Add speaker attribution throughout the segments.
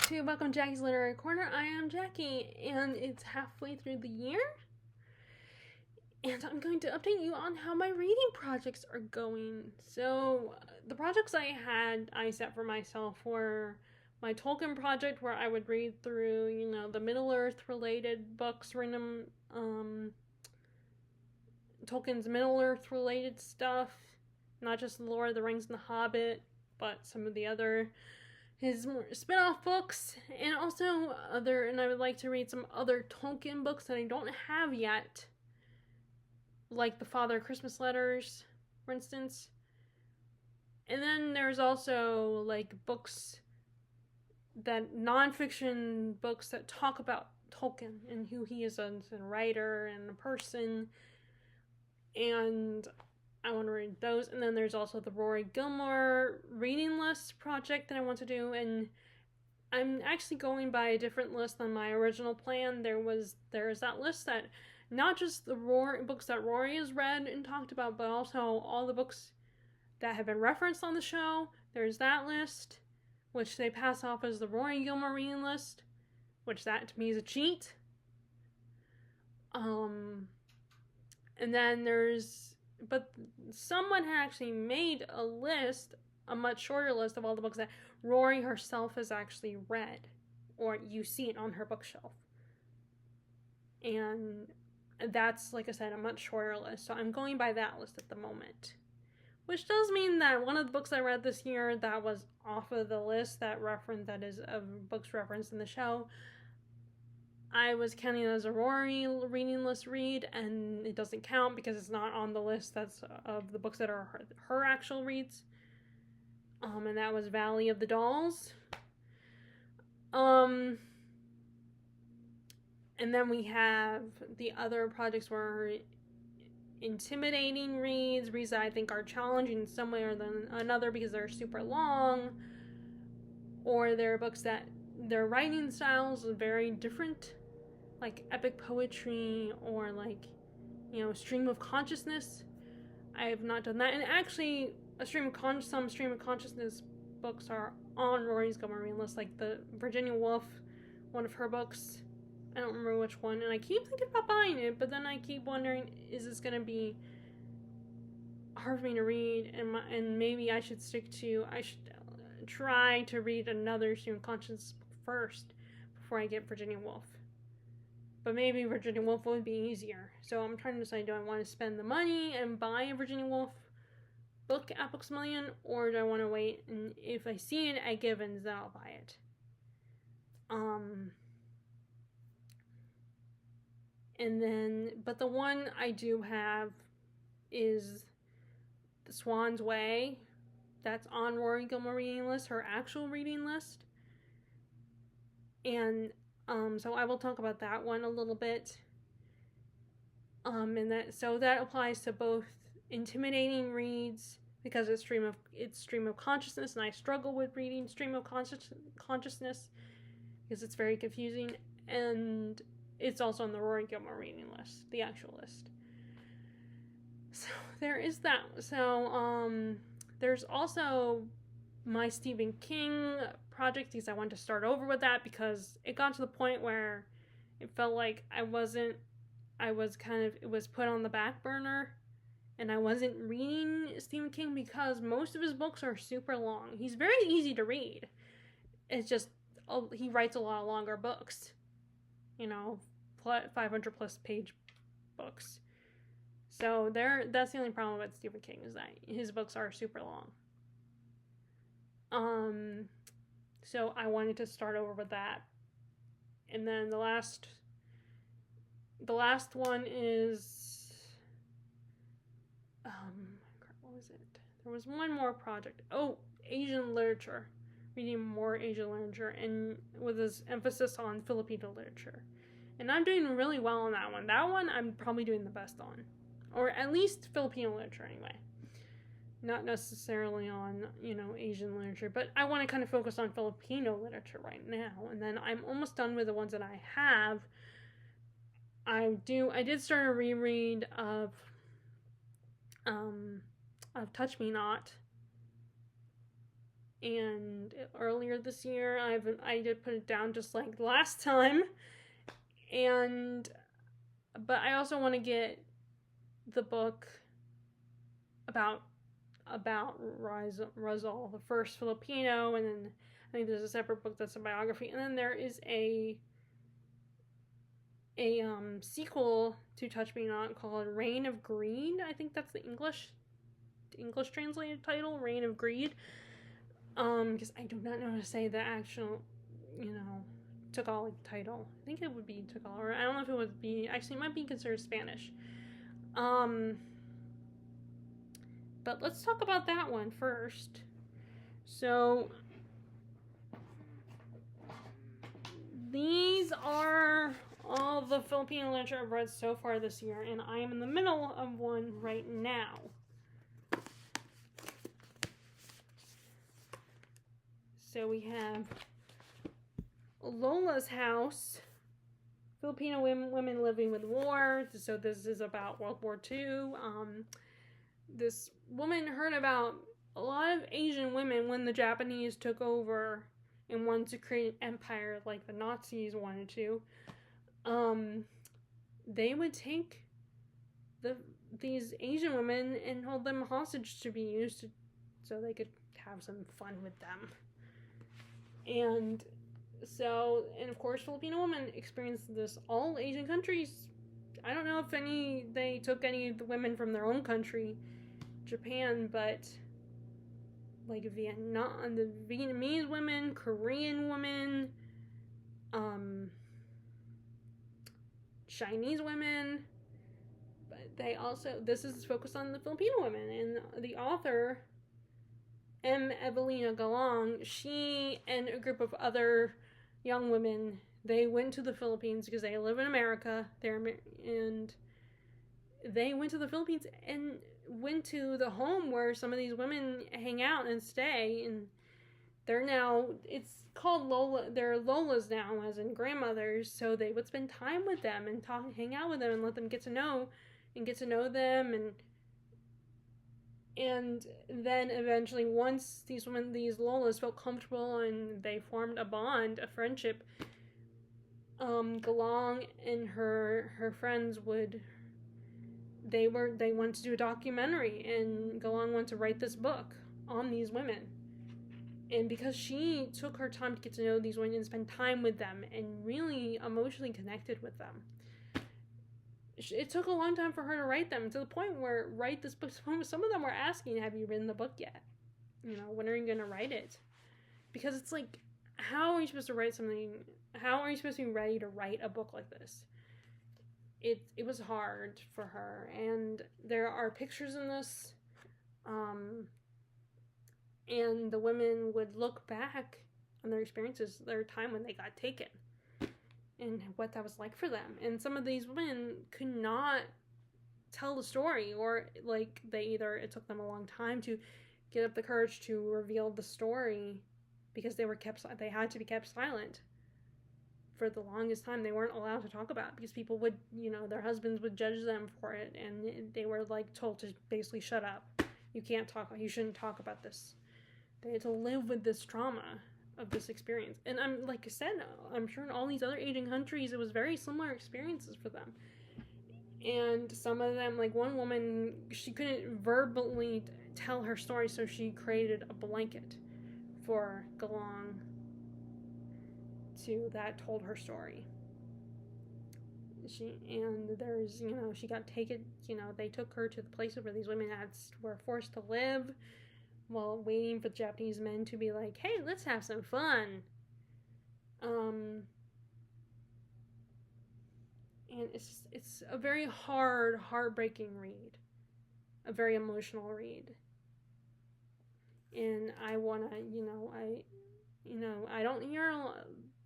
Speaker 1: to Welcome to Jackie's Literary Corner. I am Jackie, and it's halfway through the year, and I'm going to update you on how my reading projects are going. So, the projects I set for myself were my Tolkien project, where I would read through, the Middle-earth related books, random, Tolkien's Middle-earth related stuff, not just Lord of the Rings and The Hobbit, but some of the other his more spin-off books, and also and I would like to read some other Tolkien books that I don't have yet, like the Father Christmas Letters, for instance. And then there's also like books non-fiction books that talk about Tolkien and who he is as a writer and a person, and I want to read those. And then there's also the Rory Gilmore reading list project that I want to do, and I'm actually going by a different list than my original plan. There's that list that not just the books that Rory has read and talked about, but also all the books that have been referenced on the show. There's that list, which they pass off as the Rory Gilmore reading list, which that to me is a cheat. And then but someone had actually made a much shorter list of all the books that Rory herself has actually read, or you see it on her bookshelf. And that's, like I said, a much shorter list, so I'm going by that list at the moment. Which does mean that one of the books I read this year that was off of the list that is of books referenced in the show, I was counting it as a Rory reading list read, and it doesn't count because it's not on the list that's of the books that are her actual reads. And that was Valley of the Dolls. And then we have the other projects were intimidating reads that I think are challenging in some way or another because they're super long, or they're books that their writing styles are very different, like epic poetry or stream of consciousness. I have not done that, and actually some stream of consciousness books are on Rory's Gilmore reading list, like the Virginia Woolf, one of her books. I don't remember which one, and I keep thinking about buying it, but then I keep wondering, is this going to be hard for me to read, and maybe I should try to read another stream of consciousness first before I get Virginia Woolf. But maybe Virginia Woolf would be easier. So I'm trying to decide, do I want to spend the money and buy a Virginia Woolf book at Books A Million, or do I want to wait, and if I see it at Givens, then I'll buy it. And then, but the one I do have is The Swan's Way. That's on Rory Gilmore reading list, her actual reading list. And so I will talk about that one a little bit. And that applies to both intimidating reads because it's stream of consciousness, and I struggle with reading stream of consciousness because it's very confusing, and it's also on the Rory Gilmore reading list, the actual list. So there is that. So there's also my Stephen King project, because I wanted to start over with that because it got to the point where it felt like it was put on the back burner, and I wasn't reading Stephen King because most of his books are super long. He's very easy to read. It's just he writes a lot of longer books, 500 plus page books. So that's the only problem with Stephen King, is that his books are super long. So I wanted to start over with that. And then the last one is what was it? There was one more project. Oh, Asian literature. Reading more Asian literature, and with this emphasis on Filipino literature. And I'm doing really well on that one. That one I'm probably doing the best on. Or at least Filipino literature anyway. Not necessarily on, Asian literature. But I want to kind of focus on Filipino literature right now. And then I'm almost done with the ones that I have. I did start a reread of Touch Me Not. And earlier this year, I did put it down just like last time, but I also want to get the book about Rizal, the first Filipino, and then I think there's a separate book that's a biography, and then there is a sequel to Touch Me Not called Reign of Greed. I think that's the English translated title, Reign of Greed. Because I do not know how to say the actual, Tagalog title. I think it would be Tagalog, or I don't know if it would be, actually it might be considered Spanish. But let's talk about that one first. So, these are all the Filipino literature I've read so far this year, and I am in the middle of one right now. So we have Lola's House, Filipino women living with war. So this is about World War II. This woman heard about a lot of Asian women when the Japanese took over and wanted to create an empire like the Nazis wanted to. They would take these Asian women and hold them hostage to be used so they could have some fun with them. And of course, Filipino women experienced this. All Asian countries, I don't know if they took any of the women from their own country, Japan, but like Vietnam, the Vietnamese women, Korean women, Chinese women, but this is focused on the Filipino women, and the author, M. Evelina Galang, she and a group of other young women, they went to the Philippines because they live in America, and they went to the Philippines and went to the home where some of these women hang out and stay, and it's called Lola, they're Lolas now, as in grandmothers, so they would spend time with them and hang out with them and let them get to know them, and then eventually, once these Lolas felt comfortable and they formed a bond, a friendship, Galang and her friends they wanted to do a documentary, and Galang wanted to write this book on these women. And because she took her time to get to know these women and spend time with them and really emotionally connected with them, it took a long time for her to write them, to the point where write this book, some of them were asking, have you written the book yet? When are you going to write it? Because it's like, how are you supposed to write something? How are you supposed to be ready to write a book like this? It was hard for her, and there are pictures in this, and the women would look back on their experiences, their time when they got taken, and what that was like for them. And some of these women could not tell the story, or like it took them a long time to get up the courage to reveal the story, because they had to be kept silent for the longest time. They weren't allowed to talk about it because people would, their husbands would judge them for it, and they were like told to basically shut up. You can't talk. You shouldn't talk about this. They had to live with this trauma of this experience. And like I said, I'm sure in all these other Asian countries, it was very similar experiences for them. And some of them, like one woman, she couldn't verbally tell her story, so she created a blanket for Galang that told her story. She got taken, they took her to the places where these women were forced to live, while waiting for the Japanese men to be like, hey, let's have some fun. And it's a very heartbreaking read, a very emotional read. And I want to, I don't hear,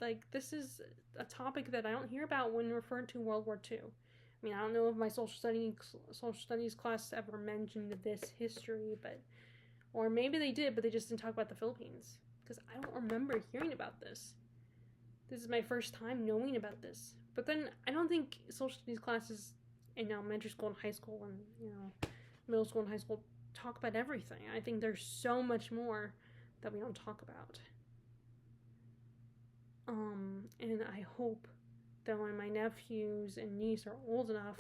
Speaker 1: like, this is a topic that I don't hear about when referred to World War II. I mean, I don't know if my social studies class ever mentioned this history, or maybe they did, but they just didn't talk about the Philippines, because I don't remember hearing about this. This is my first time knowing about this. But then I don't think social studies classes in elementary school and high school and middle school and high school talk about everything. I think there's so much more that we don't talk about. And I hope that when my nephews and niece are old enough,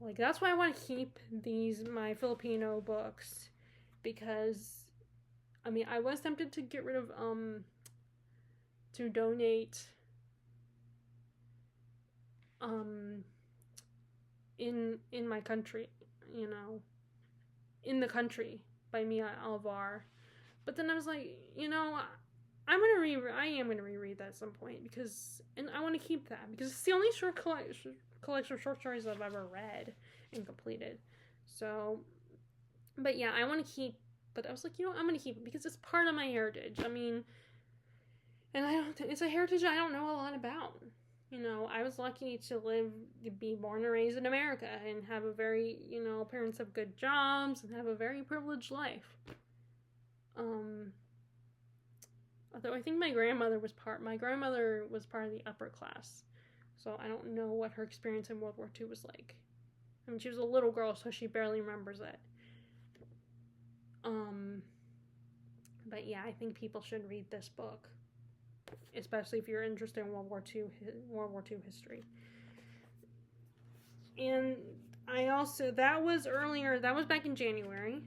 Speaker 1: like, that's why I want to keep my Filipino books, because, I mean, I was tempted to get rid of, to donate, in my country, in the country by Mia Alvar, but then I was like, I am gonna reread that at some point, and I want to keep that because it's the only collection of short stories I've ever read and completed. So, but yeah, I want to keep. But I was like, I'm gonna keep it because it's part of my heritage. I mean, and it's a heritage I don't know a lot about. I was lucky to be born and raised in America and have a very, parents have good jobs and have a very privileged life. Although I think my grandmother was part of the upper class. So I don't know what her experience in World War II was like. I mean, she was a little girl, so she barely remembers it. But yeah, I think people should read this book, especially if you're interested in World War II history. And that was back in January.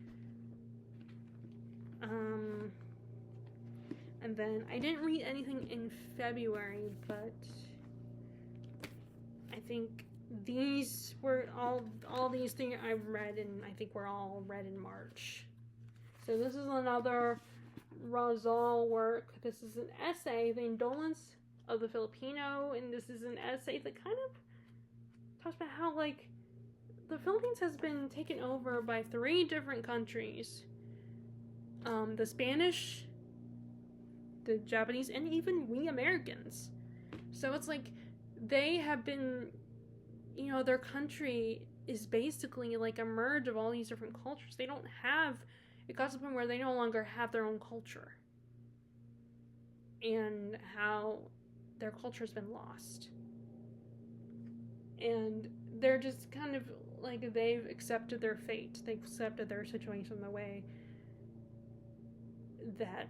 Speaker 1: And then I didn't read anything in February, but I think these were all these things I've read, and I think were all read in March. So this is another Rizal work. This is an essay, The Indolence of the Filipino, and this is an essay that kind of talks about how, like, the Philippines has been taken over by 3 different countries. The Spanish, the Japanese, and even we Americans. So it's like they have been, their country is basically like a merge of all these different cultures. It got to the point where they no longer have their own culture. And how their culture has been lost. And they're just kind of like, they've accepted their fate. They've accepted their situation the way that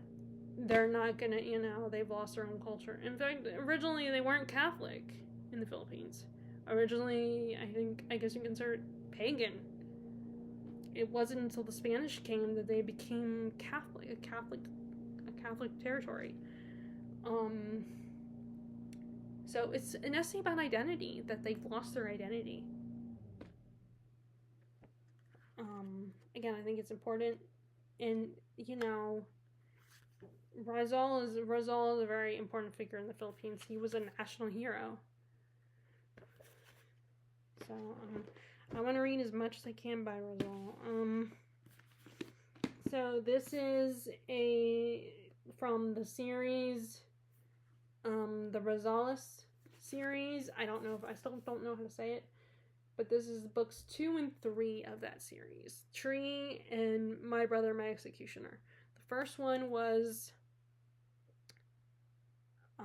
Speaker 1: they're not gonna, they've lost their own culture. In fact, originally they weren't Catholic in the Philippines. Originally, I guess you can consider it pagan. It wasn't until the Spanish came that they became Catholic, a Catholic territory. So it's an essay about identity, that they've lost their identity. Again, I think it's important, and Rizal is a very important figure in the Philippines. He was a national hero. So I want to read as much as I can by Rizal. So this is from the series, the Rizalis series. I still don't know how to say it, but this is books 2 and 3 of that series. Tree and My Brother, My Executioner. The first one was, I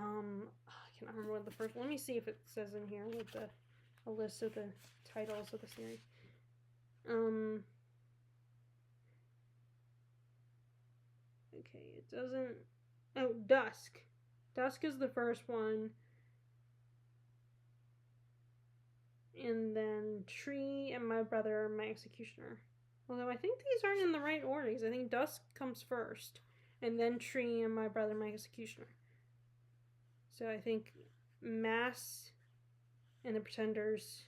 Speaker 1: cannot remember what the first. Let me see if it says in here with a list of the titles of the series. Okay, it doesn't. Oh, Dusk. Dusk is the first one. And then Tree and My Brother, My Executioner. Although I think these aren't in the right orders. I think Dusk comes first, and then Tree and My Brother, My Executioner. So I think Mass and The Pretenders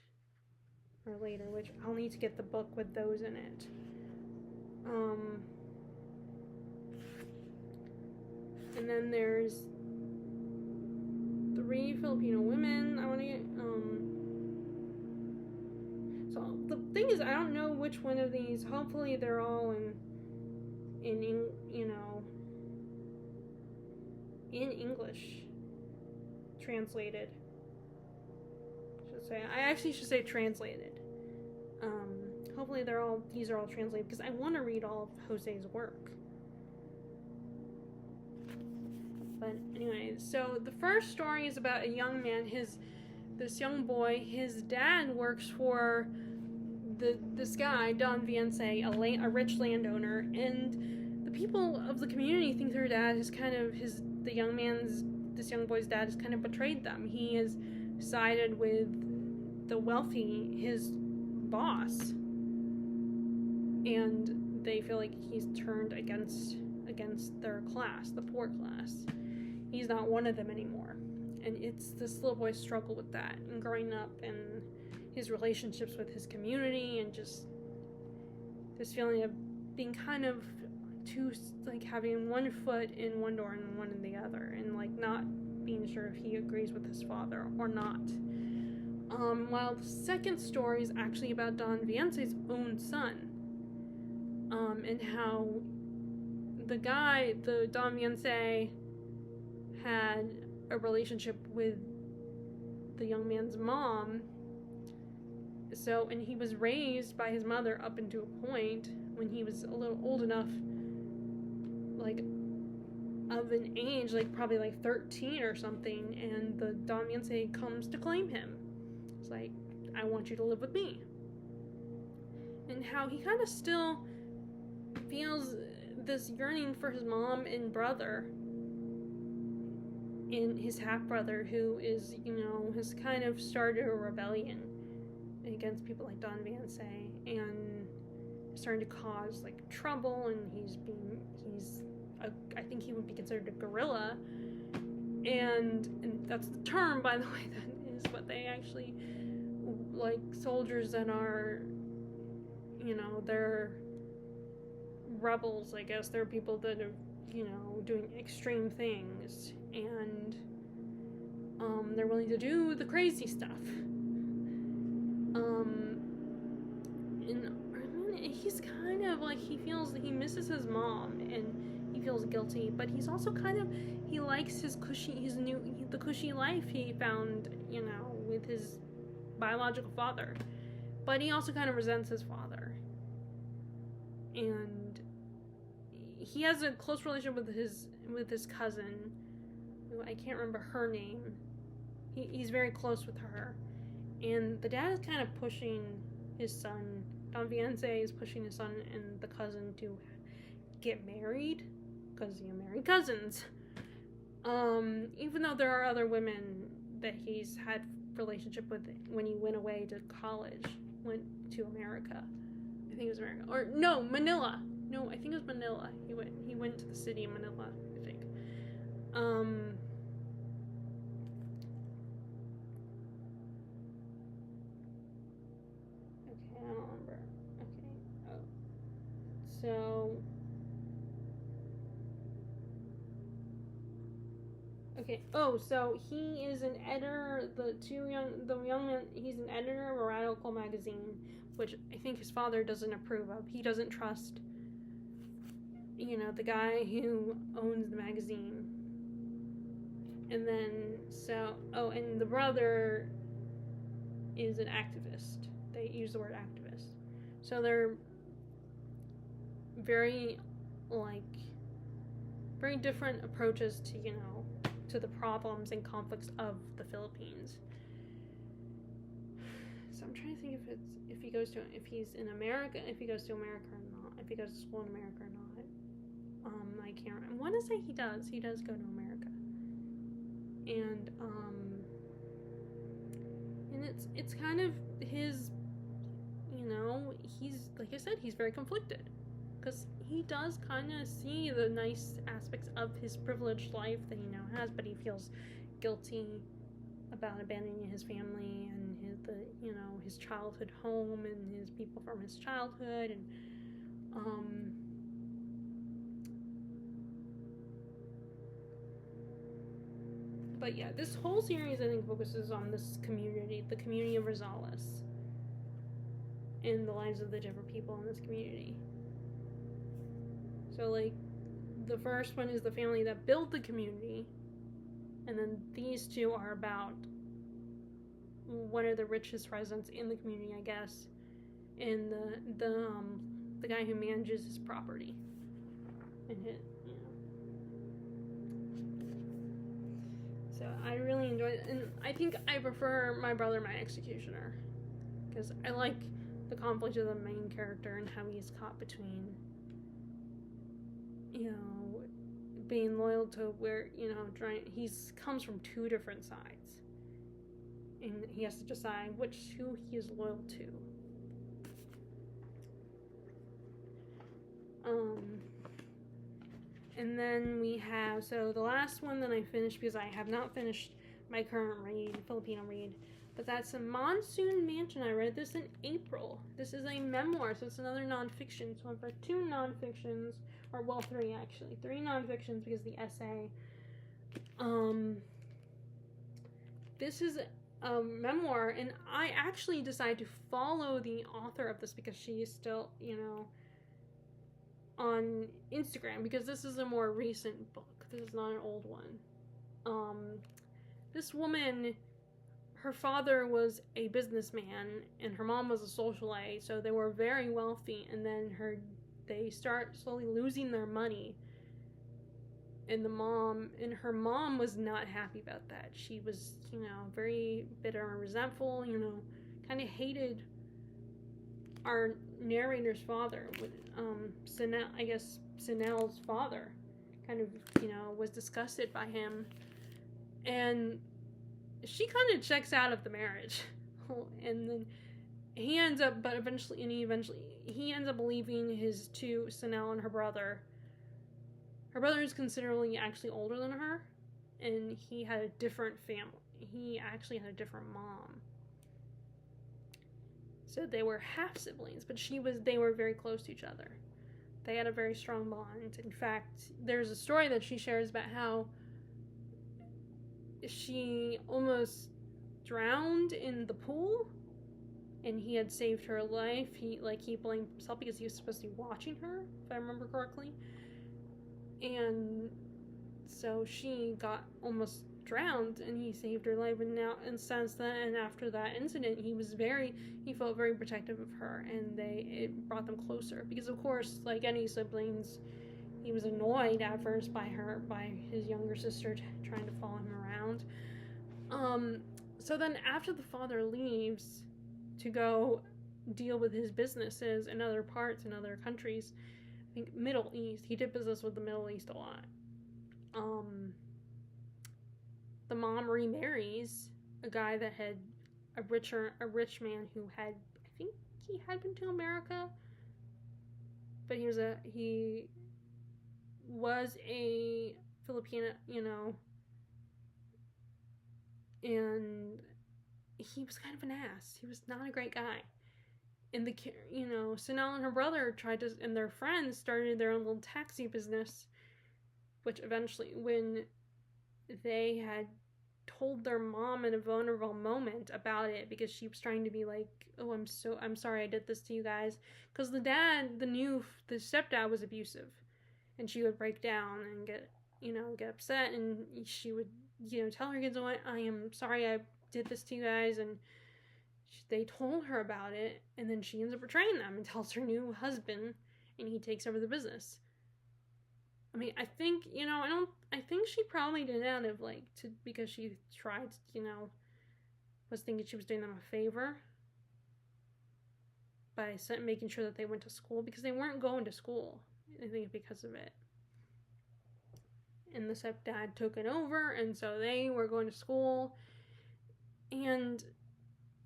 Speaker 1: are later, which I'll need to get the book with those in it. And then there's 3 Filipino women. I want to get, so the thing is, I don't know which one of these. Hopefully they're all in English translated. I actually should say translated. Hopefully these are all translated, because I want to read all of Jose's work. But anyway, so the first story is about a young man. This young boy, his dad works for this guy, Don Viance, a rich landowner, and the people of the community think their dad is kind of this young boy's dad has kind of betrayed them. He has sided with the wealthy, his boss, and they feel like he's turned against their class, the poor class. He's not one of them anymore. And it's this little boy's struggle with that, and growing up, and his relationships with his community, and just this feeling of being kind of having one foot in one door and one in the other, and not being sure if he agrees with his father or not. While the second story is actually about Don Viance's own son, and how the Don Viance had a relationship with the young man's mom. So, and he was raised by his mother up into a point when he was a little old enough, of an age, probably 13 or something, and the Don Viance comes to claim him. It's like, I want you to live with me. And how he kind of still feels this yearning for his mom and brother, and his half-brother, who is, has kind of started a rebellion against people like Don Viance, and starting to cause trouble, and I think he would be considered a guerrilla, and that's the term, by the way, that is what they actually, soldiers that are, they're rebels, I guess. They're people that are, doing extreme things, and they're willing to do the crazy stuff. And he's kind of he feels that he misses his mom, and he feels guilty, but he's also he likes the cushy life he found, with his biological father, but he also kind of resents his father, and he has a close relationship with his cousin, who I can't remember her name. He's very close with her, and the dad is kind of pushing his son. Don Viance is pushing his son and the cousin to get married, because married cousins. Even though there are other women that he's had relationship with when he went away to college, went to America. I think it was America, or no, Manila. No, I think it was Manila. He went to the city of Manila, I think. Okay, I don't remember. Okay. Oh. So. Okay. Oh, so he is an editor. The young man. He's an editor of a radical magazine, which I think his father doesn't approve of. He doesn't trust, the guy who owns the magazine. And then and the brother is an activist. They use the word activist. So they're very very different approaches to to the problems and conflicts of the Philippines. So I'm trying to think if he's in America, if he goes to America or not, if he goes to school in America or not. I can't remember. I want to say he does. He does go to America, and it's kind of his, he's, like I said, he's very conflicted, because he does kind of see the nice aspects of his privileged life that he now has, but he feels guilty about abandoning his family and his childhood home and his people from his childhood, and but yeah, this whole series I think focuses on this community, the community of Rosales, and the lives of the different people in this community. So the first one is the family that built the community, and then these two are about one of the richest residents in the community, I guess, and the guy who manages his property, and So I really enjoyed it, and I think I prefer My Brother, My Executioner, because I like the conflict of the main character and how he's caught between you know, being loyal to where, you know, he's comes from two different sides. And he has to decide who he is loyal to. And then we have, so the last one that I finished, because I have not finished my current read, Filipino read, but that's a Monsoon Mansion. I read this in April. This is a memoir, so it's another nonfiction. So I've read two nonfictions, or well, three actually. Three nonfictions because the essay. This is a memoir, and I actually decided to follow the author of this because she is still, you know, on Instagram, because this is a more recent book. This is not an old one. This woman, her father was a businessman and her mom was a socialite, so they were very wealthy, and then they start slowly losing their money. And her mom was not happy about that. She was, you know, very bitter and resentful, you know, kind of hated our narrator's father, Sanel's father, kind of, you know, was disgusted by him. And she kind of checks out of the marriage. And then he ends up leaving his two, Sanel and her brother. Her brother is considerably actually older than her, and he had a different family. He actually had a different mom. So they were half siblings, but they were very close to each other. They had a very strong bond. In fact, there's a story that she shares about how she almost drowned in the pool, and he had saved her life. He blamed himself because he was supposed to be watching her, if I remember correctly. And so she got almost drowned, and he saved her life. And since then, and after that incident, he felt very protective of her, and it brought them closer. Because of course, like any siblings, he was annoyed at first by his younger sister trying to follow him around. So then after the father leaves to go deal with his businesses in other parts, in other countries, I think Middle East, he did business with the Middle East a lot. The mom remarries a guy that had a rich man who had, I think he had been to America, but he was a Filipino, you know, and he was kind of an ass. He was not a great guy. And Sanel and her brother and their friends started their own little taxi business, which eventually, when they had told their mom in a vulnerable moment about it, because she was trying to be like, oh, I'm sorry I did this to you guys, because the stepdad was abusive, and she would break down and get upset, and she would, tell her kids, oh, I am sorry I did this to you guys, and they told her about it, and then she ends up betraying them and tells her new husband, and he takes over the business. I mean, I think, I think she probably did it out of, because she tried, was thinking she was doing them a favor by making sure that they went to school, because they weren't going to school, I think, because of it. And the stepdad took it over, and so they were going to school, and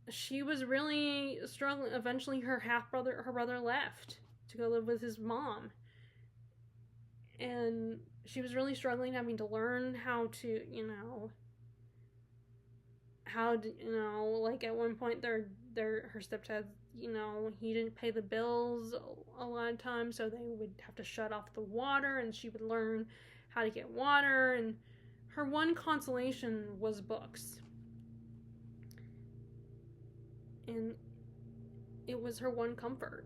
Speaker 1: she was really struggling. Eventually, her brother left to go live with his mom, and she was really struggling, having to learn how to, at one point, her stepdad, he didn't pay the bills a lot of times, so they would have to shut off the water, and she would learn how to get water, and her one consolation was books. And it was her one comfort,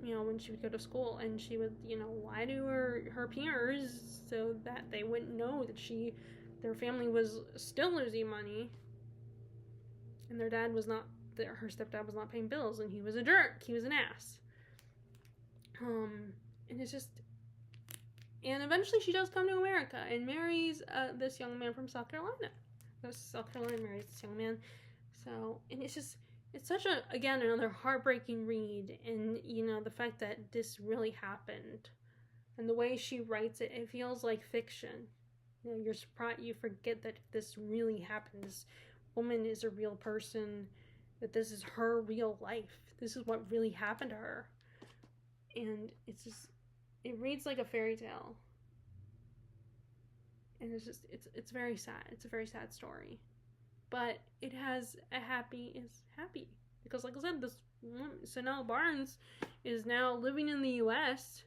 Speaker 1: when she would go to school, and she would, lie to her peers so that they wouldn't know that their family was still losing money, and her stepdad was not paying bills, and he was a jerk, he was an ass. And it's just, and eventually she does come to America and marries this young man from South Carolina. South Carolina marries this young man. So, and it's such another heartbreaking read, and the fact that this really happened And the way she writes it, it feels like fiction. You know, you're surprised, you forget that this really happened. This woman is a real person, that this is her real life. This is what really happened to her. And it's just, it reads like a fairy tale. And it's very sad. It's a very sad story. But it has it's happy. Because like I said, this woman, Sanelle Barnes, is now living in the US.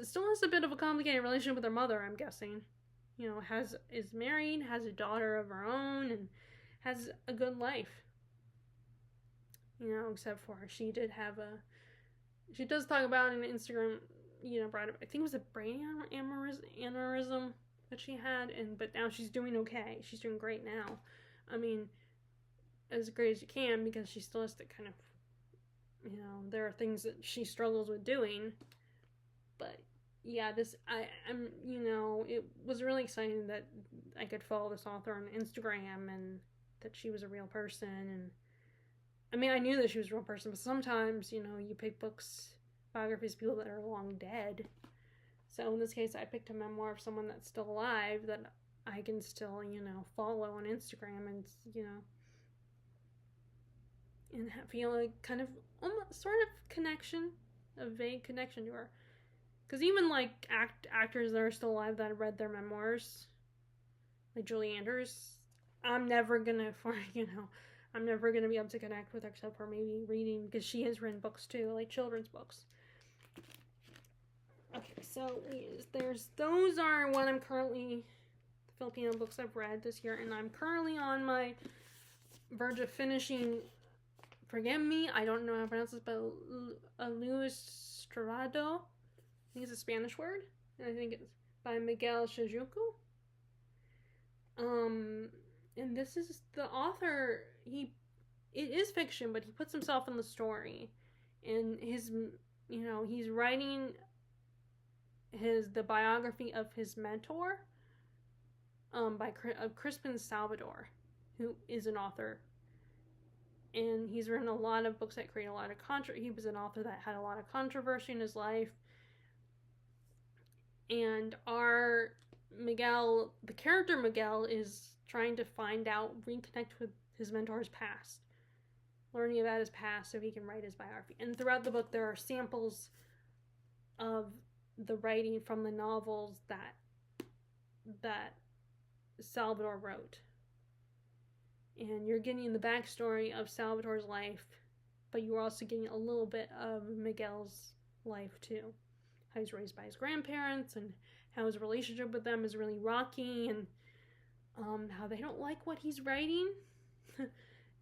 Speaker 1: Still has a bit of a complicated relationship with her mother, I'm guessing. You know, is married, has a daughter of her own, and has a good life. You know, except for she does talk about in Instagram, you know, I think it was a brain aneurysm that she had, but now she's doing okay. She's doing great now. I mean, as great as you can, because she still has to kind of, you know, there are things that she struggles with doing. But yeah, I'm, you know, it was really exciting that I could follow this author on Instagram and that she was a real person. And I mean, I knew that she was a real person, but sometimes, you know, you pick biographies of people that are long dead. So in this case, I picked a memoir of someone that's still alive that I can still, you know, follow on Instagram and, you know, and feel a kind of almost sort of connection, a vague connection to her. Because even like actors that are still alive that have read their memoirs, like Julie Andrews, I'm never gonna be able to connect with her except for maybe reading, because she has written books too, like children's books. Okay, so those are what I'm currently, the Filipino books I've read this year, and I'm currently on my verge of finishing, forgive me, I don't know how to pronounce this, but Ilustrado, I think it's a Spanish word, and I think it's by Miguel Shajuku. And this is the author, it is fiction, but he puts himself in the story, and he's writing the biography of his mentor, by Crispin Salvador, who is an author, and he's written a lot of books that create a lot of controversy. He was an author that had a lot of controversy in his life, and the character Miguel is trying to reconnect with his mentor's past, learning about his past so he can write his biography. And throughout the book, there are samples of the writing from the novels that Salvador wrote. And you're getting the backstory of Salvador's life, but you're also getting a little bit of Miguel's life too. How he's raised by his grandparents, and how his relationship with them is really rocky, and how they don't like what he's writing,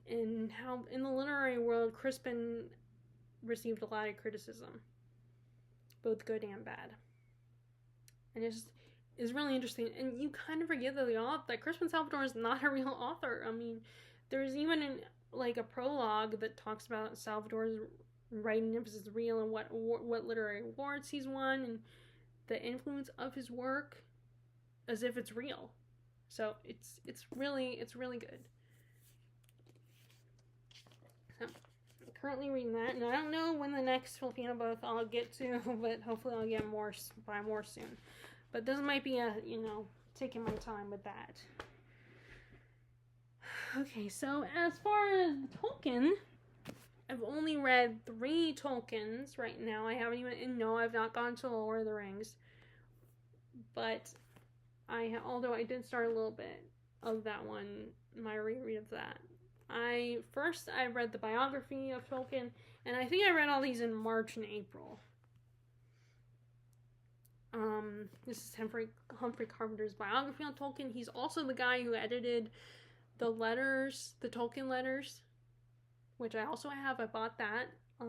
Speaker 1: and how in the literary world Crispin received a lot of criticism, both good and bad. And it's really interesting, and you kind of forget that Crispin Salvador is not a real author. I mean, there's even a prologue that talks about Salvador's writing, if it's real, and what literary awards he's won, and the influence of his work, as if it's real. So it's really good. So I'm currently reading that, and I don't know when the next Filipino book I'll get to, but hopefully I'll get more soon. But this might be taking my time with that. Okay, so as far as Tolkien, I've only read 3 Tolkiens right now. I've not gone to Lord of the Rings. But although I did start a little bit of that one, my reread of that. I read the biography of Tolkien, and I think I read all these in March and April. This is Humphrey Carpenter's biography on Tolkien. He's also the guy who edited the Tolkien letters, which I also have. I bought that, I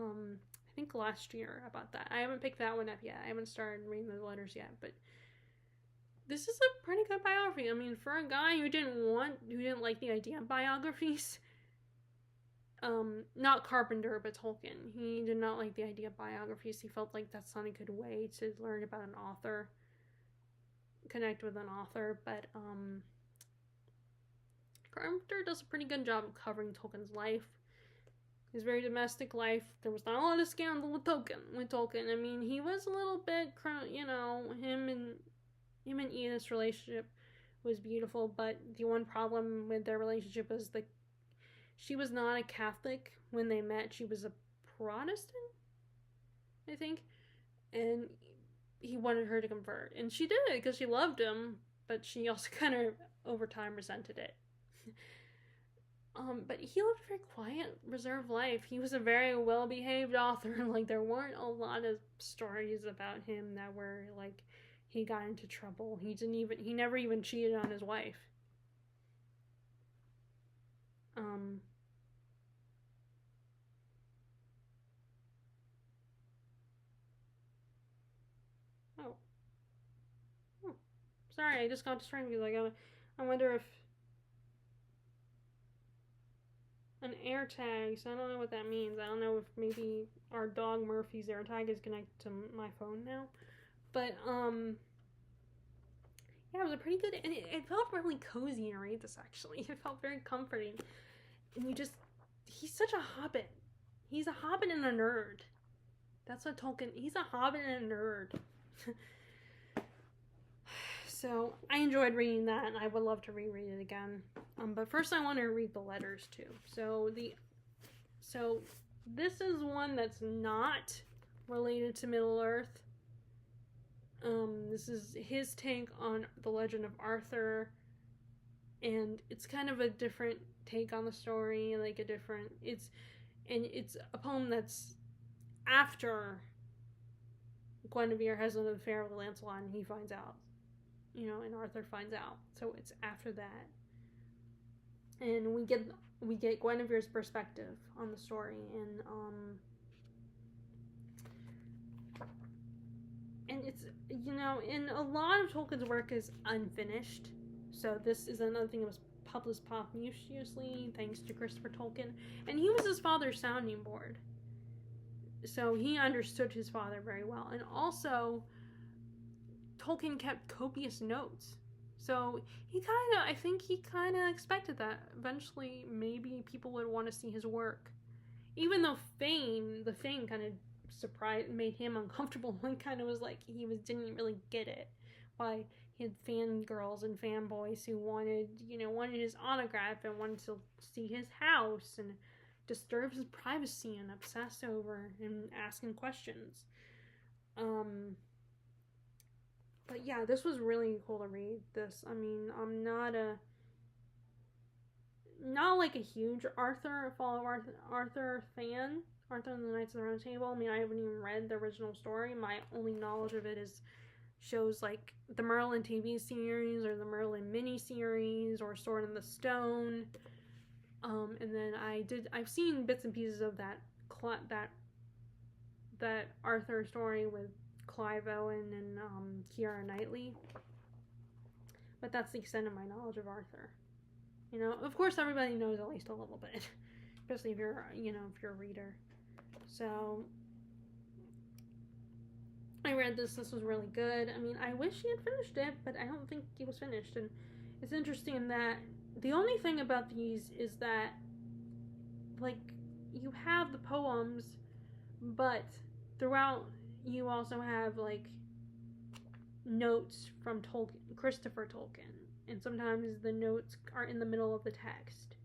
Speaker 1: think last year I bought that. I haven't picked that one up yet. I haven't started reading the letters yet, but this is a pretty good biography. I mean, for a guy who didn't like the idea of biographies, not Carpenter, but Tolkien. He did not like the idea of biographies. He felt like that's not a good way to learn about an author, connect with an author, but Carpenter does a pretty good job of covering Tolkien's life, His very domestic life. There was not a lot of scandal with Tolkien. I mean, he was a little bit, him and Edith's relationship was beautiful, but the one problem with their relationship was that she was not a Catholic when they met. She was a Protestant, I think, and he wanted her to convert, and she did it because she loved him, but she also kind of over time resented it. But he lived a very quiet, reserved life. He was a very well-behaved author. Like, there weren't a lot of stories about him that were like he got into trouble. He never even cheated on his wife. Oh. Oh. Sorry, I just got distracted. Like, I wonder if an AirTag, so I don't know what that means. I don't know if maybe our dog Murphy's AirTag is connected to my phone now. But, yeah, it was a pretty good, and it felt really cozy to read this, actually. It felt very comforting. And he's such a hobbit. He's a hobbit and a nerd. That's what Tolkien, he's a hobbit and a nerd. So, I enjoyed reading that, and I would love to reread it again. But first I want to read the letters, too. So, this is one that's not related to Middle-earth. This is his take on the Legend of Arthur, and it's kind of a different take on the story, it's a poem that's after Guinevere has an affair with Lancelot, and he finds out, and Arthur finds out, so it's after that, and we get Guinevere's perspective on the story, and it's, and a lot of Tolkien's work is unfinished. So this is another thing that was published posthumously thanks to Christopher Tolkien. And he was his father's sounding board. So he understood his father very well. And also, Tolkien kept copious notes. So I think he kind of expected that eventually maybe people would want to see his work. Even though the fame kind of made him uncomfortable, and kind of was like didn't really get it. Why he had fangirls and fanboys who wanted his autograph and wanted to see his house and disturb his privacy and obsess over and asking questions. But yeah, this was really cool to read. This, I mean, I'm not like a huge Arthur fan. Arthur and the Knights of the Round Table. I mean, I haven't even read the original story. My only knowledge of it is shows like the Merlin TV series or the Merlin miniseries or Sword in the Stone. And then I've seen bits and pieces of that Arthur story with Clive Owen and Keira Knightley. But that's the extent of my knowledge of Arthur. Of course, everybody knows at least a little bit, especially if you're a reader. So I read this. This was really good. I mean, I wish he had finished it, but I don't think he was finished. And it's interesting that the only thing about these is that, like, you have the poems, but throughout you also have, like, notes from Christopher Tolkien. And sometimes the notes are in the middle of the text.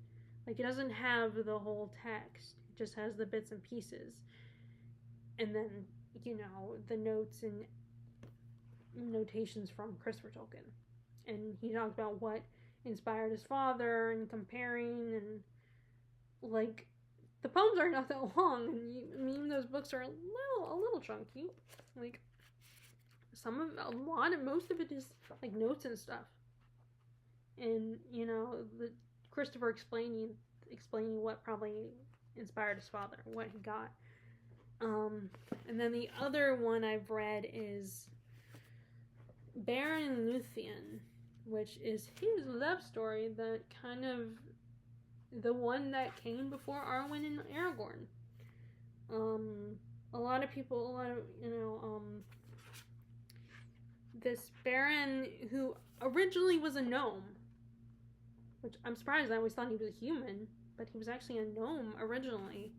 Speaker 1: Like, it doesn't have the whole text. It just has the bits and pieces. And then, the notes and notations from Christopher Tolkien. And he talks about what inspired his father and comparing, and, like, the poems are not that long, and even those books are a little chunky. Like, most of it is, like, notes and stuff. And, the Christopher explaining what probably inspired his father, what he got. And then the other one I've read is Beren and Luthien, which is his love story, that kind of the one that came before Arwen and Aragorn. This Beren, who originally was a gnome, which I'm surprised, I always thought he was a human, but he was actually a gnome originally.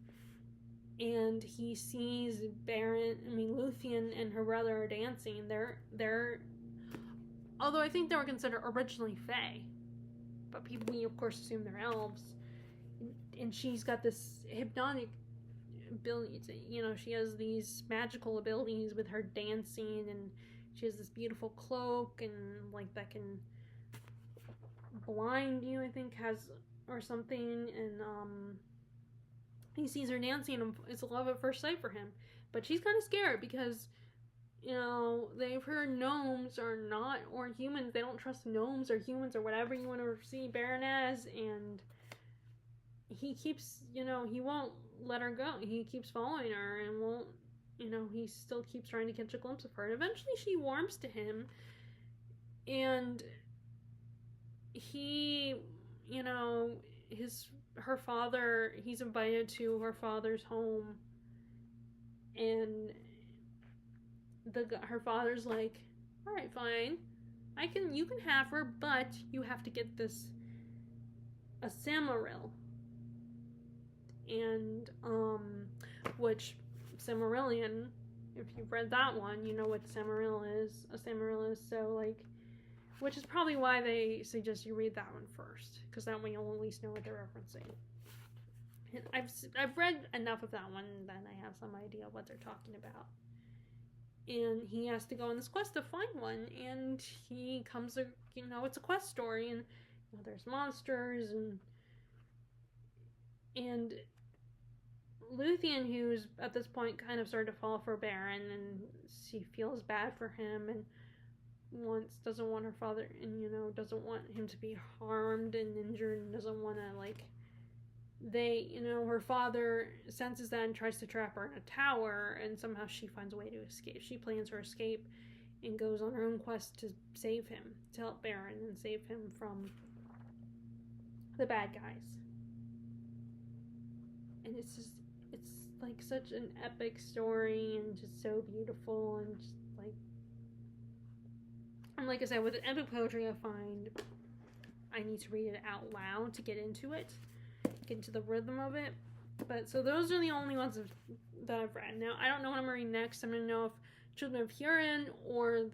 Speaker 1: and he sees Luthien and her brother are dancing. They're although I think they were considered originally Fae, but we of course assume they're elves. And she's got this hypnotic ability. She has these magical abilities with her dancing, and she has this beautiful cloak, and like that can blind you, I think, or something. And he sees her dancing, and it's love at first sight for him. But she's kind of scared because they've heard gnomes are not, or humans, they don't trust gnomes or humans or whatever you want to see Baron as, and he keeps, he won't let her go. He keeps following her and won't, he still keeps trying to catch a glimpse of her. And eventually she warms to him, and he, her father, he's invited to her father's home, and her father's like, all right, fine, you can have her, but you have to get a Silmaril. And which Silmarillion, if you've read that one, you know what a Silmaril is. So like, which is probably why they suggest you read that one first, because that way you'll at least know what they're referencing. And I've read enough of that one that I have some idea what they're talking about. And he has to go on this quest to find one, and he comes, it's a quest story, and there's monsters, and Luthien, who's at this point kind of started to fall for Baron, and she feels bad for him, and doesn't want her father, and doesn't want him to be harmed and injured, and doesn't want to her father senses that and tries to trap her in a tower, and somehow she finds a way to escape. She plans her escape and goes on her own quest to save him, to help Baron and save him from the bad guys. And it's like such an epic story, and just so beautiful, and just like, and like I said, with epic poetry, I find I need to read it out loud to get into it, get into the rhythm of it. But so those are the only ones that I've read. Now I don't know what I'm gonna read next. I'm gonna know if Children of Hurin or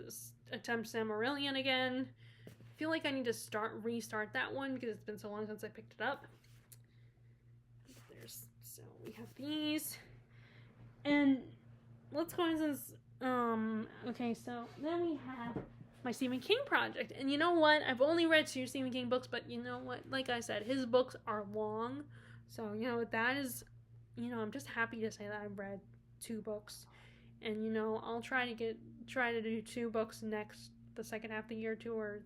Speaker 1: attempt Silmarillion again. I feel like I need to restart that one because it's been so long since I picked it up. So we have these, and let's go into this. Okay, so then we have my Stephen King project, and you know what? I've only read 2 Stephen King books, but you know what? Like I said, his books are long, so that is, I'm just happy to say that I've read 2 books, and I'll try to do 2 books the second half of the year, 2 or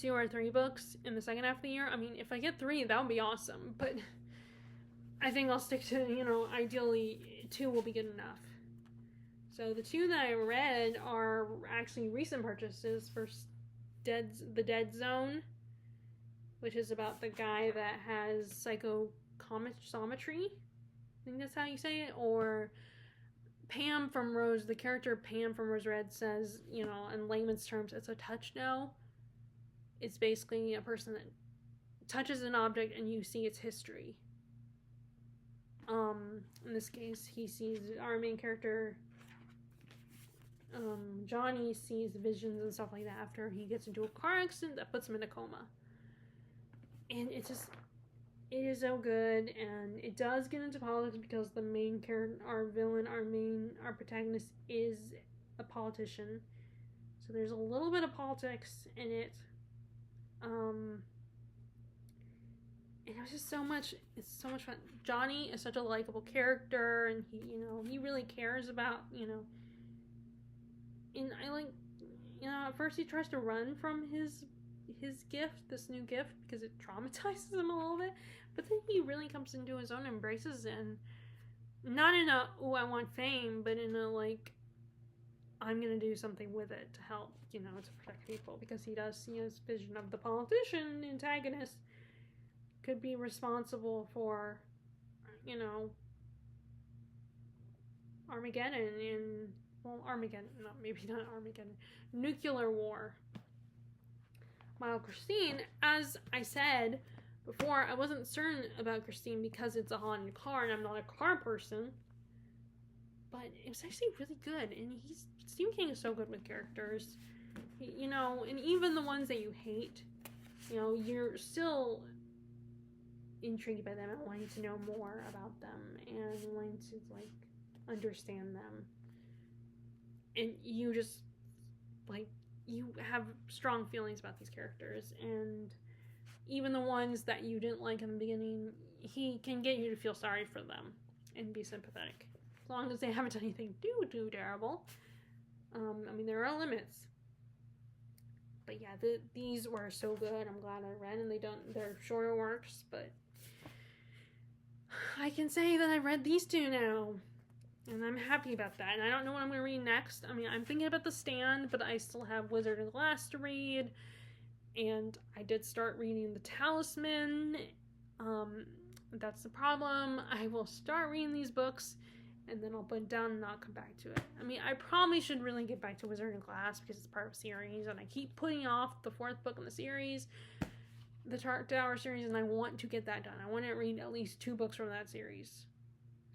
Speaker 1: 2 or 3 books in the second half of the year. I mean, if I get 3, that would be awesome, but I think I'll stick to, ideally 2 will be good enough. So the 2 that I read are actually recent purchases. First, The Dead Zone, which is about the guy that has psychometry. I think that's how you say it. Or Pam from Rose, the character Pam from Rose Red says, in layman's terms, it's a touch no. It's basically a person that touches an object and you see its history. In this case, he sees our main character, Johnny, sees visions and stuff like that after he gets into a car accident that puts him in a coma. And it is so good, and it does get into politics because the main character, our villain, our protagonist is a politician. So there's a little bit of politics in it. And it was just it's so much fun. Johnny is such a likable character, and he really cares about, and I like, at first he tries to run from his gift, this new gift, because it traumatizes him a little bit, but then he really comes into his own, embraces it, and not in a, oh, I want fame, but in a, like, I'm gonna do something with it to help, to protect people, because he does see his vision of the politician antagonist could be responsible for, Armageddon Armageddon, no, maybe not Armageddon, nuclear war. While Christine, as I said, before, I wasn't certain about Christine because it's a haunted car and I'm not a car person. But it was actually really good, and Stephen King is so good with characters. You know, and even the ones that you hate, you know, you're still intrigued by them and wanting to know more about them and wanting to, like, understand them. And you just, like, you have strong feelings about these characters, and even the ones that you didn't like in the beginning, he can get you to feel sorry for them and be sympathetic. As long as they haven't done anything too terrible. I mean, there are limits. But yeah, these were so good. I'm glad I read, and they're shorter works, but I can say that I read these two now, and I'm happy about that. And I don't know what I'm going to read next. I mean, I'm thinking about The Stand, but I still have Wizard of Glass to read, and I did start reading The Talisman. That's the problem. I will start reading these books, and then I'll put it down and not come back to it. I mean, I probably should really get back to Wizard of Glass because it's part of a series, and I keep putting off the 4th book in the series, the Dark Tower series, and I want to get that done. I want to read at least 2 books from that series.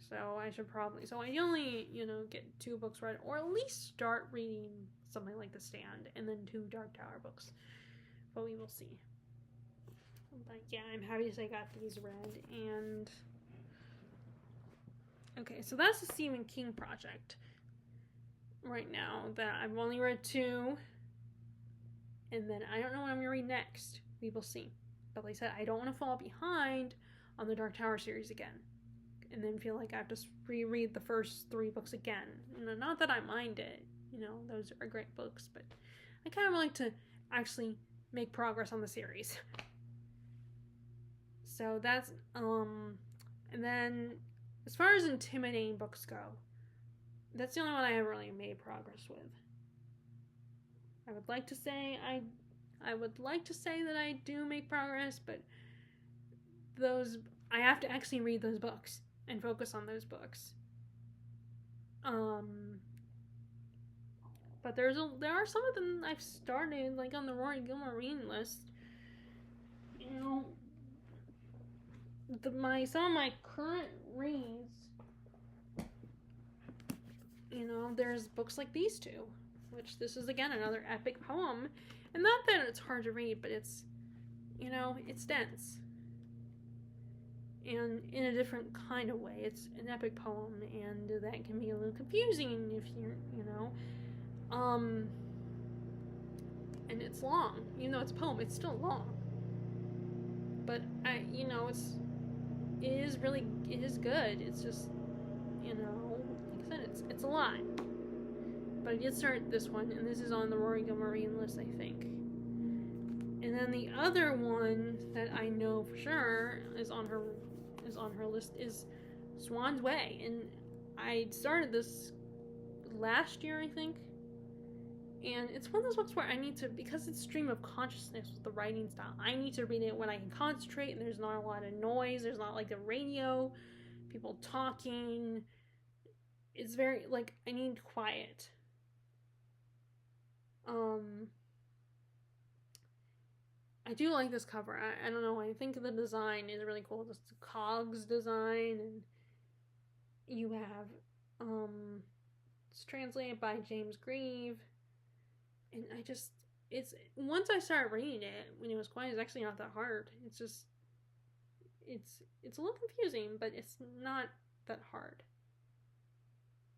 Speaker 1: So I should probably, so I only, get 2 books read, or at least start reading something like The Stand, and then 2 Dark Tower books. But we will see. But yeah, I'm happy to say I got these read, and okay, so that's the Stephen King project right now that I've only read 2, and then I don't know what I'm going to read next. We will see. But like I said, I don't want to fall behind on the Dark Tower series again, and then feel like I have to reread the first 3 books again. Not that I mind it, those are great books, but I kind of like to actually make progress on the series. So that's, and then as far as intimidating books go, that's the only one I haven't really made progress with. I would like to say that I do make progress, but I have to actually read those books and focus on those books. But there are some of them I've started, like on the Rory Gilmore reading list. Some of my current reads, there's books like these 2, which this is again another epic poem, and not that it's hard to read, but it's, it's dense, and in a different kind of way. It's an epic poem, and that can be a little confusing if you're, and it's long. Even though it's a poem, it's still long. But it is good. It's just, like I said, it's a lot. But I did start this one, and this is on the Rory Gilmore reading list, I think. And then the other one that I know for sure is on her list is Swan's Way, and I started this last year, I think. And it's one of those books where I need to, because it's stream of consciousness with the writing style, I need to read it when I can concentrate and there's not a lot of noise. There's not like the radio, people talking. It's very, like, I need quiet. I do like this cover. I don't know, I think the design is really cool. This cogs design, and you have, it's translated by James Grieve. And once I started reading it, when it was quiet, it's actually not that hard. It's just, it's a little confusing, but it's not that hard.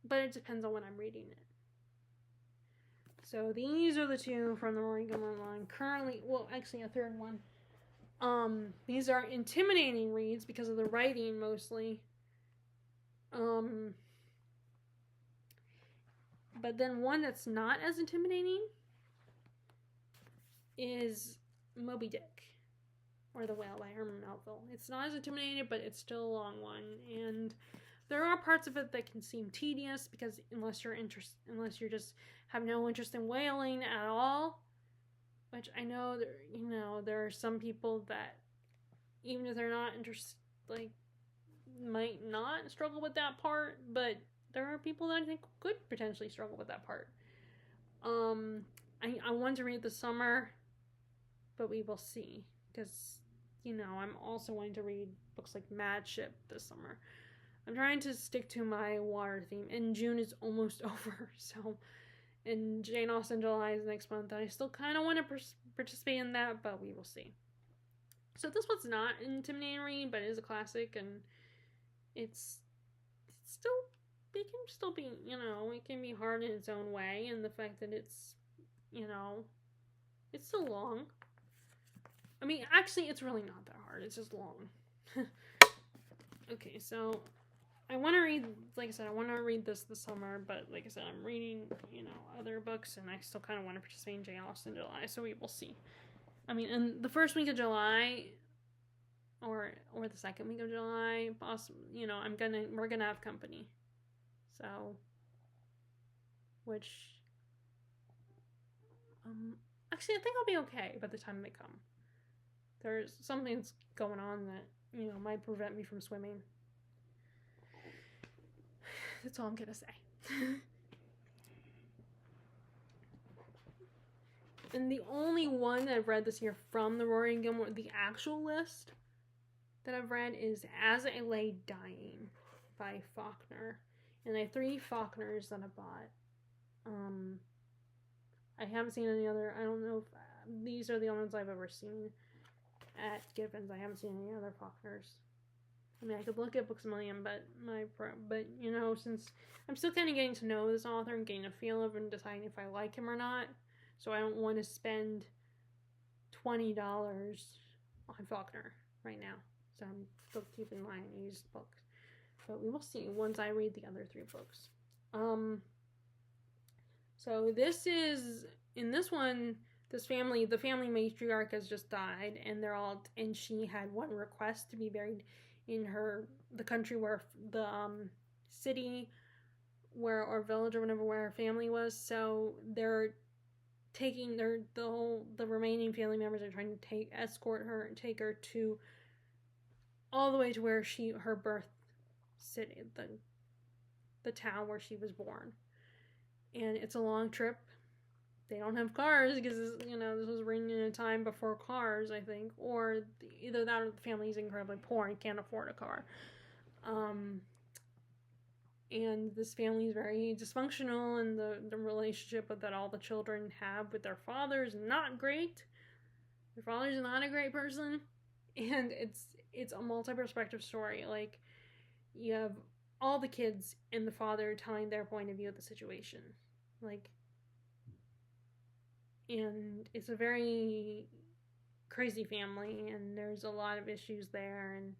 Speaker 1: But it depends on when I'm reading it. So these are the 2 from the Rory Gilmore line. Currently, well, actually a 3rd one. These are intimidating reads because of the writing mostly. But then one that's not as intimidating is Moby Dick, or The Whale by Herman Melville. It's not as intimidating, but it's still a long one, and there are parts of it that can seem tedious because unless you just have no interest in whaling at all, which I know there are some people that even if they're not interested, like, might not struggle with that part, but there are people that I think could potentially struggle with that part. I want to read it this summer, but we will see, because I'm also wanting to read books like Mad Ship this summer. I'm trying to stick to my water theme, and June is almost over, so. And Jane Austen July is next month, and I still kind of want to participate in that, but we will see. So this one's not an intimidating read, but it is a classic, and it's still, it can still be, it can be hard in its own way, and the fact that it's, it's still long. I mean, actually, it's really not that hard. It's just long. Okay, so I want to read, like I said, I want to read this summer, but like I said, I'm reading, other books, and I still kind of want to participate in Jane Austen July, so we will see. I mean, in the first week of July, or the second week of July, possibly, we're gonna have company, so, which, actually, I think I'll be okay by the time they come. There's something that's going on that, might prevent me from swimming. That's all I'm gonna say. And the only one that I've read this year from the Rory Gilmore, the actual list that I've read is As I Lay Dying by Faulkner. And I have 3 Faulkners that I bought. I haven't seen any other, I don't know if these are the only ones I've ever seen at Gibbons. I haven't seen any other Faulkners. I mean, I could look at Books A Million, but since I'm still kind of getting to know this author and getting a feel of and deciding if I like him or not, so I don't want to spend $20 on Faulkner right now. So I'm still keeping my used books, but we will see once I read the other 3 books. So this is, in this one, the family matriarch has just died, and she had one request to be buried in the country where the city where, or village or whatever, where her family was. So they're taking the remaining family members are trying to escort her and take her to all the way to where her birth city, the town where she was born. And it's a long trip. They don't have cars because, this was written in a time before cars, I think. Or either that or the family is incredibly poor and can't afford a car. And this family is very dysfunctional, and the relationship that all the children have with their father is not great. Their father's not a great person. And it's a multi-perspective story. Like, you have all the kids and the father telling their point of view of the situation. Like, and it's a very crazy family, and there's a lot of issues there, and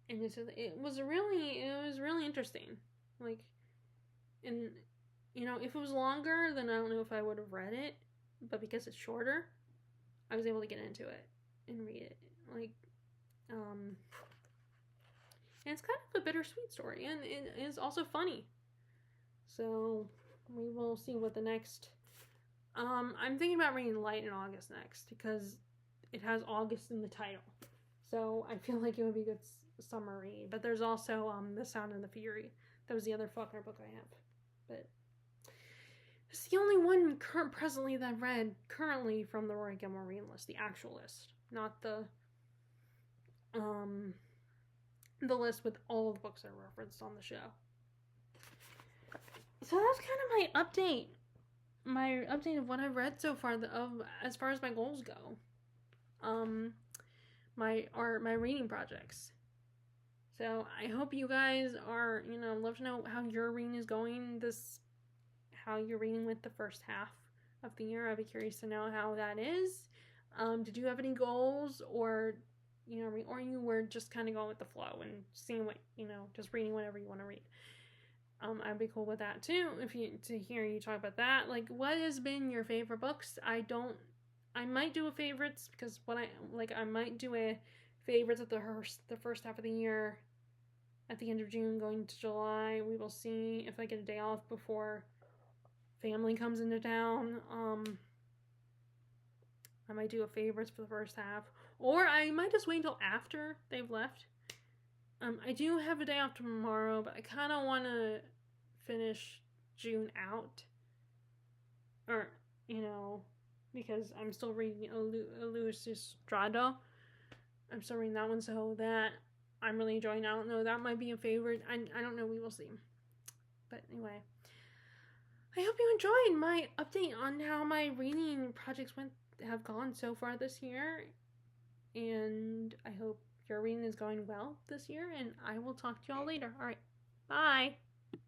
Speaker 1: it was really interesting. Like, and if it was longer, then I don't know if I would have read it, but because it's shorter, I was able to get into it and read it. Like, and it's kind of a bittersweet story, and it is also funny. So we will see what the next. I'm thinking about reading Light in August next because it has August in the title, so I feel like it would be a good summer read. But there's also The Sound and the Fury. That was the other Faulkner book I have, but it's the only one presently that I've read currently from the Rory Gilmore reading list, the actual list, not the list with all the books I referenced on the show. So that's kind of my update of what I've read so far, as far as my goals go. My reading projects. So I hope you guys are, love to know how your reading is going, how you're reading with the first half of the year. I'd be curious to know how that is. Did you have any goals, or or you were just kind of going with the flow and seeing what, just reading whatever you want to read? I'd be cool with that too, to hear you talk about that. Like, what has been your favorite books? I might do a favorites, because I might do a favorites of the first half of the year at the end of June going to July. We will see if I get a day off before family comes into town. I might do a favorites for the first half, or I might just wait until after they've left. I do have a day off tomorrow, but I kind of want to finish June out. Or, because I'm still reading Ulysses Strada. I'm still reading that one, so that I'm really enjoying. I don't know, that might be a favorite. I don't know, we will see. But anyway, I hope you enjoyed my update on how my reading projects have gone so far this year, and I hope your reading is going well this year, and I will talk to y'all later. All right, bye.